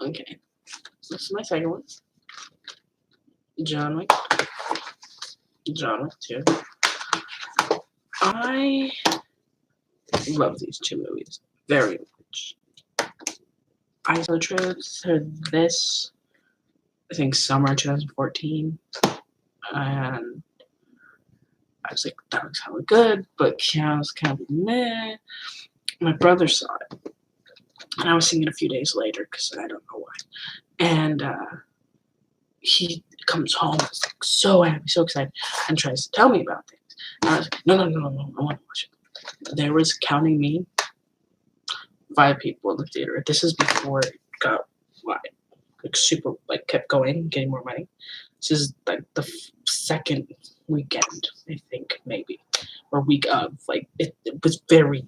Okay, this is my second one. John Wick. John Wick 2. I love these two movies very much. I saw the trailers for this, I think, summer 2014, and I was like, that looks hella good, but I was kind of meh. My brother saw it, and I was seeing it a few days later because I don't know why. And he comes home, he's like so happy, so excited, and tries to tell me about things. And I was like, no, I want to watch it. There was, counting me, 5 people in the theater. This is before it got wide, like super, like kept going, getting more money. This is like the second weekend, I think, maybe, or week of. Like it was very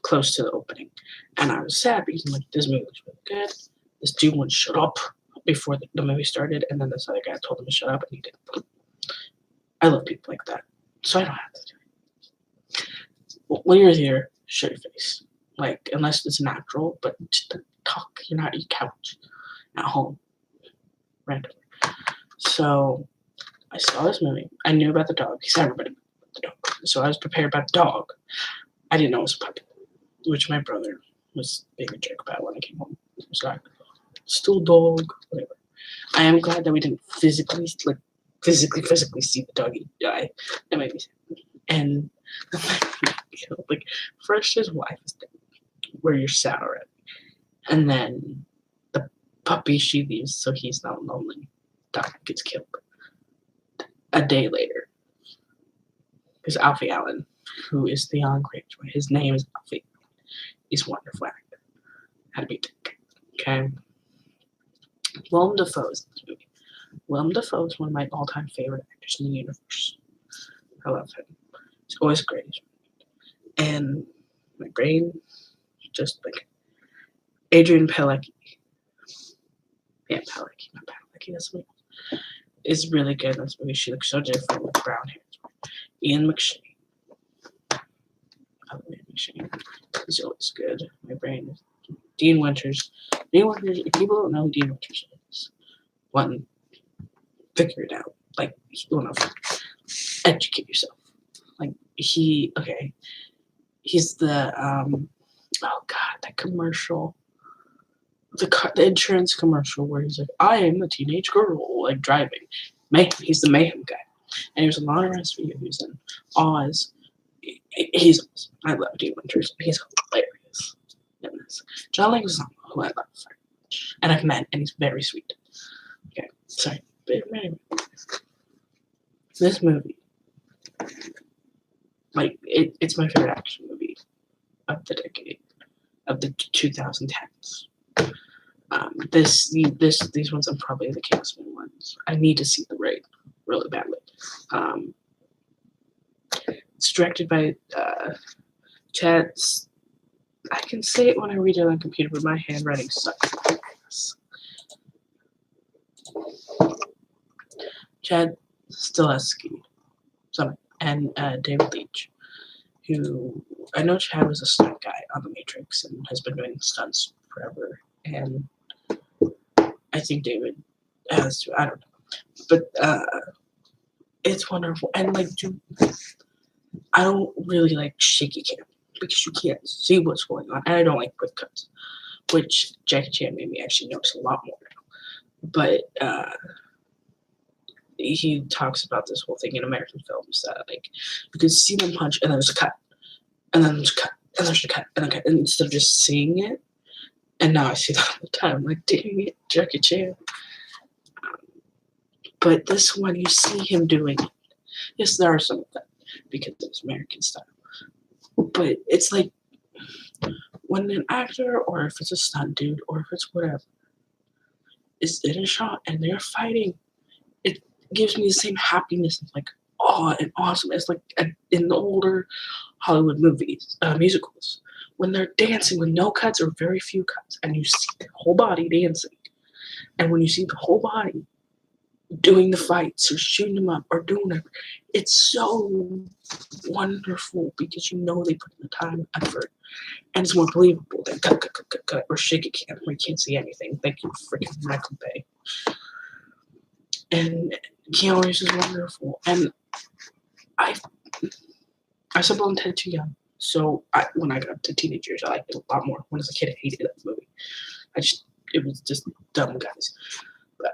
close to the opening, and I was sad because I'm like, this movie was really good. This dude wouldn't shut up before the movie started, and then this other guy told him to shut up, and he didn't. I love people like that, so I don't have to do it. When you're here, show your face. Like, unless it's natural, but just talk. You're not at your couch at home randomly. So I saw this movie. I knew about the dog because everybody knew about the dog. So I was prepared about the dog. I didn't know it was a puppy, which my brother was being a jerk about when I came home. I was like, still dog, whatever. I am glad that we didn't physically see the doggy die. That made me sad. And the fact that he killed, like, first his wife is dead, where you're sad already. And then the puppy she leaves, so he's not lonely. Dog gets killed a day later. Because Alfie Allen, who is the young Greyjoy, his name is Alfie. He's a wonderful actor. Had to be Dick. Okay. Willem Dafoe is in this movie. Willem Dafoe is one of my all-time favorite actors in the universe. I love him. He's always great. And my brain, just like Adrian Palicki. Yeah, Palicki, not Palicki, that's what it is. Really good in this movie. She looks so different with brown hair. Ian McShane. I love Ian McShane. He's always good. My brain is Dean Winters. Dean Winters, if people don't know who Dean Winters is, one, figure it out. Like, you want to educate yourself. Like, he's the, oh God, that commercial, the insurance commercial where he's like, I am a teenage girl, like, driving. Mayhem, he's the Mayhem guy. And he was in a lot of rest videos and Oz. He's awesome. I love Dean Winters. He's hilarious in this. John Leguizamo, who I love very much, and I've met, and he's very sweet. Okay, sorry. But anyway, this movie, like, it's my favorite action movie of the decade, of the 2010s. These ones are probably the Kingsman ones. I need to see The Raid really badly. It's directed by Chad. I can say it when I read it on the computer, but my handwriting sucks. Chad Stileski, and David Leitch, who I know Chad was a stunt guy on The Matrix and has been doing stunts forever, and I think David has to. I don't know, but it's wonderful. And like, I don't really like shaky cam because you can't see what's going on, and I don't like quick cuts, which Jackie Chan made me actually notice a lot more now. But he talks about this whole thing in American films that, like, you can see them punch and then there's a cut, and then there's a cut, and there's a cut, and a cut, and instead of just seeing it, and now I see that all the time. I'm like, dang it, Jackie Chan. But this one, you see him doing it. Yes, there are some of that because it's American style. But it's like when an actor, or if it's a stunt dude, or if it's whatever, is in a shot and they're fighting, it gives me the same happiness of like awe and awesome as like in the older Hollywood movies, musicals, when they're dancing with no cuts or very few cuts, and you see the whole body dancing, and when you see the whole body doing the fights or shooting them up or doing whatever. It's so wonderful because you know they put in the time, effort, and it's more believable than cut or shake a can where you can't see anything. Thank you, freaking Michael Bay. And Keanu Reeves is wonderful. And I saw Bill and Ted too young. So when I got to teenage years, I liked it a lot more. When I was a kid, I hated that movie. It was just dumb guys. But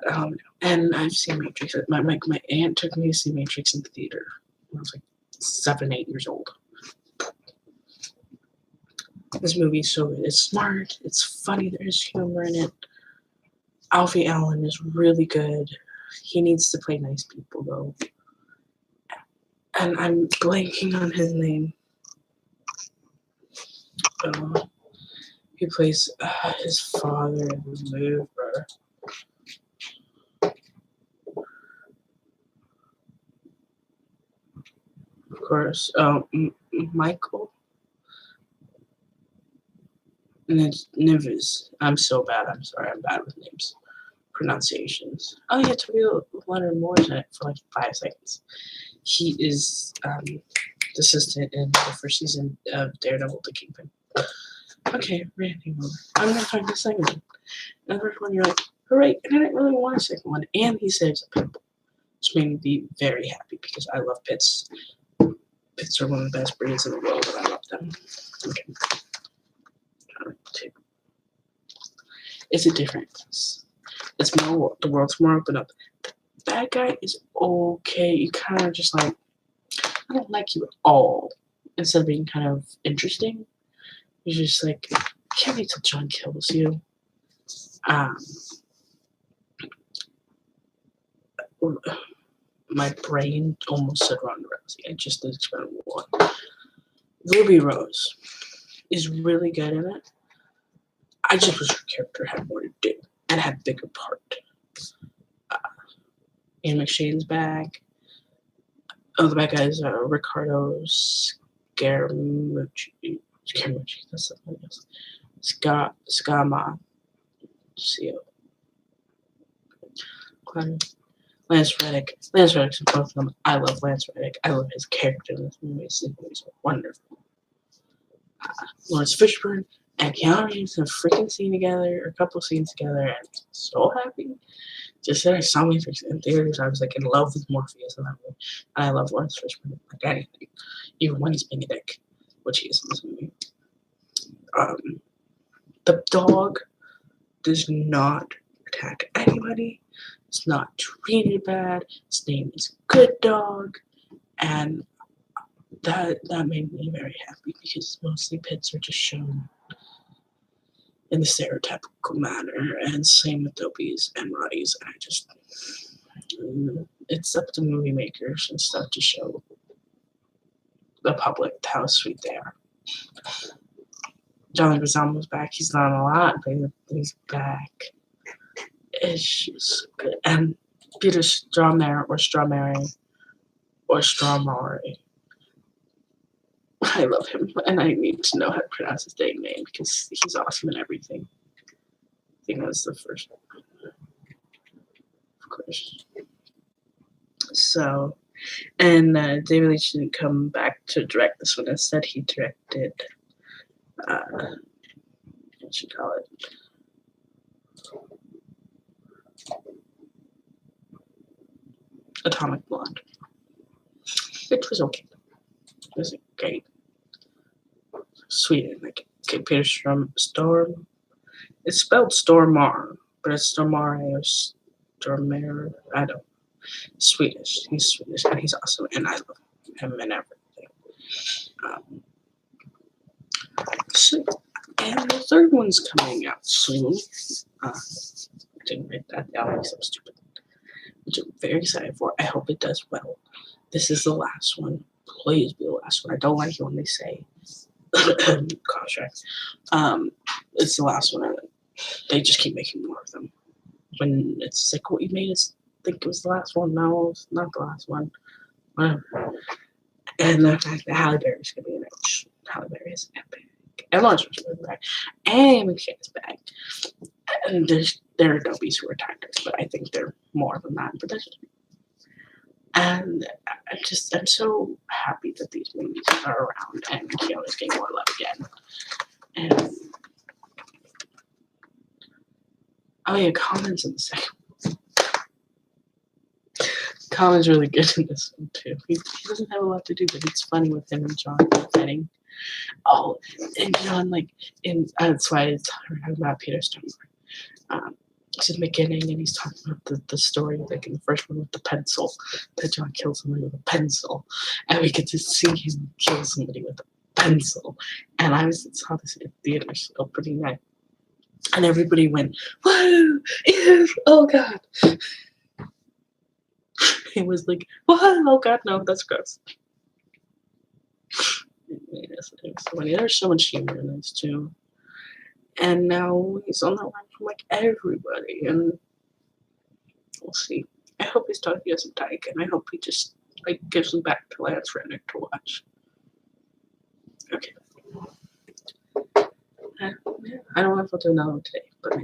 and I've seen Matrix. My aunt took me to see Matrix in the theater when I was like 7, 8 years old. This movie is so good. It's smart. It's funny. There's humor in it. Alfie Allen is really good. He needs to play nice people though. And I'm blanking on his name. He plays his father in the movie. Of course, Michael Nives. I'm so bad. I'm sorry. I'm bad with names, pronunciations. Oh yeah, Toby Leonard Moore's in it for like 5 seconds. He is the assistant in the first season of Daredevil: The Kingpin. Okay, Randy Miller. I'm gonna find the second one. And the first one, you're like, hooray! And I didn't really want a second one. And he saves a pit, which made me be very happy because I love pits. Pits are one of the best breeds in the world, and I love them. Okay. It's a difference. It's more, the world's more open up. The bad guy is okay. You kind of just like, I don't like you at all. Instead of being kind of interesting, you're just like, can't wait till John kills you. My brain almost said Ronda Rousey. I just did experimental one. Ruby Rose is really good in it. I just wish her character had more to do and had a bigger part. Ian McShane's back. Oh, the bad guy is Ricardo Scaramucci. That's something else. Scama. Lance Reddick. Lance Reddick's in both of them. I love Lance Reddick. I love his character in this movie. This movie's wonderful. Lawrence Fishburne and Keanu Reeves have a freaking scene together, or a couple scenes together, and I'm so happy. Just that I saw Matrix in theaters, I was like in love with Morpheus in that movie. And I love Lawrence Fishburne like anything, even when he's being a dick, which he is in this movie. The dog does not attack anybody. It's not treated bad. Its name is Good Dog, and that made me very happy because mostly pits are just shown in the stereotypical manner, and same with Dopey's and Roddy's. And it's up to movie makers and stuff to show the public how sweet they are. John Leguizamo's back. He's not a lot, but he's back. It's just good. And Peter Stormare or Strawberry or Strawberry. I love him, and I need to know how to pronounce his dang name because he's awesome in everything. I think that's the first one. Of course. So, and David Leitch didn't come back to direct this one. Instead, he directed, what should you call it? Atomic Blonde. It was okay. It wasn't great. Sweden, like Peter Storm. It's spelled Stormare, but it's Stormare or Stormare. I don't know. Swedish. He's Swedish, and he's awesome, and I love him and everything. So, and the third one's coming out soon. I didn't write that down because I'm stupid. Which I'm very excited for. I hope it does well. This is the last one. Please be the last one. I don't like it when they say contracts. It's the last one. They just keep making more of them. When it's like, what you made us think it was the last one. No, it's not the last one. Whatever. And the fact that Halle Berry's going to be in it. Halle Berry is epic. And Lawrence Fishburne's back. And McShane's back. And there are nobbies who are tigers, but I think they're more than that. But that's and I'm so happy that these movies are around and Keanu's getting more love again. And oh yeah, Colin's in the second. Colin's really good in this one too. He doesn't have a lot to do, but it's funny with him and John fighting. Oh, and John that's why it's about Peter Stormare. It's in the beginning, and he's talking about the story, like in the first one with the pencil, that John kills somebody with a pencil, and we get to see him kill somebody with a pencil. And I saw this in theaters opening night, and everybody went, "Whoa! Ew, oh God!" It was like, "What? Oh God, no, that's gross." Yes, it's funny. There's so much humor in this too. And now he's on the run from like everybody, and we'll see. I hope his dog doesn't die again. I hope he just like gives him back to Lance Reddick to watch. Okay. I don't know if I'll do another one today, but